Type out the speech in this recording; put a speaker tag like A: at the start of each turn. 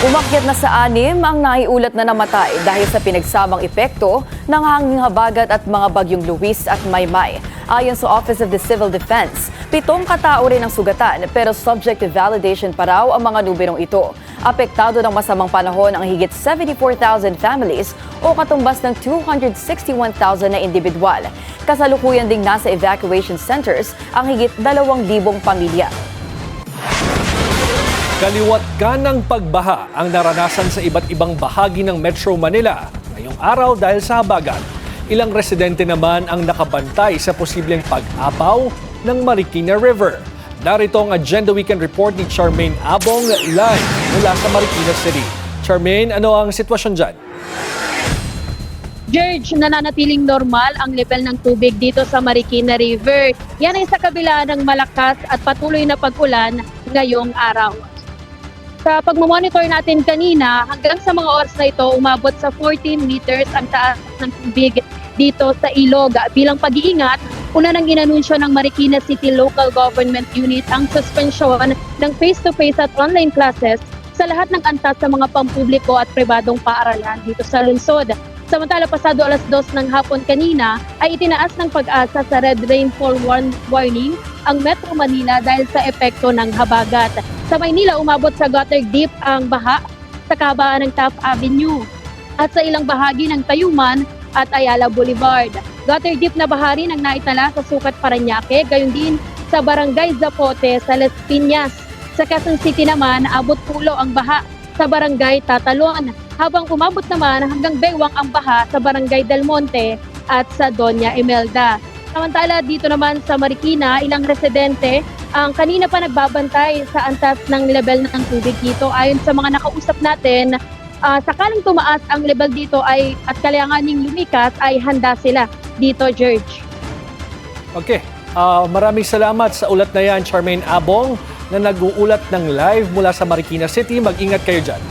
A: Umakyat na sa 6 ang naiulat na namatay dahil sa pinagsamang epekto ng hanging habagat at mga bagyong Luis at Maymay. Ayon sa Office of the Civil Defense, 7 katao rin ang sugatan pero subject to validation pa raw ang mga numerong ito. Apektado ng masamang panahon ang higit 74,000 families o katumbas ng 261,000 na individual. Kasalukuyan ding nasa evacuation centers ang higit 2,000 pamilya.
B: Kaliwat kanang pagbaha ang naranasan sa iba't ibang bahagi ng Metro Manila ngayong araw dahil sa habagat. Ilang residente naman ang nakabantay sa posibleng pag-apaw ng Marikina River. Narito ang Agenda Weekend Report ni Charmaine Abong live mula sa Marikina City. Charmaine, ano ang sitwasyon dyan?
C: George, nananatiling normal ang level ng tubig dito sa Marikina River. Yan ay sa kabila ng malakas at patuloy na pag-ulan ngayong araw. Sa pagmamonitor natin kanina, hanggang sa mga oras na ito, umabot sa 14 meters ang taas ng tubig dito sa ilog. Bilang pag-iingat, una nang inanunsyo ng Marikina City Local Government Unit ang suspensyon ng face-to-face at online classes sa lahat ng antas sa mga pampubliko at pribadong paaralan dito sa lungsod. Samantala, pasado alas 2 ng hapon kanina ay itinaas ng Pag-asa sa red rainfall warning ang Metro Manila dahil sa epekto ng habagat. Sa Maynila, umabot sa gutter deep ang baha sa kabaan ng Taft Avenue at sa ilang bahagi ng Tayuman at Ayala Boulevard. Gutter deep na baha rin ang naitala sa Sucat, Parañaque, gayon din sa Barangay Zapote sa Las Piñas. Sa Quezon City naman, abot pulo ang baha sa Barangay Tatalon, habang umabot naman hanggang bewang ang baha sa Barangay Del Monte at sa Doña Imelda. Samantala dito naman sa Marikina, ilang residente ang kanina pa nagbabantay sa antas ng level ng tubig dito. Ayon sa mga nakausap natin, sakaling tumaas ang level dito ay at kailanganing lumikas ay handa sila dito, George.
B: Okay, maraming salamat sa ulat na yan, Charmaine Abong, na nag-uulat ng live mula sa Marikina City. Mag-ingat kayo dyan.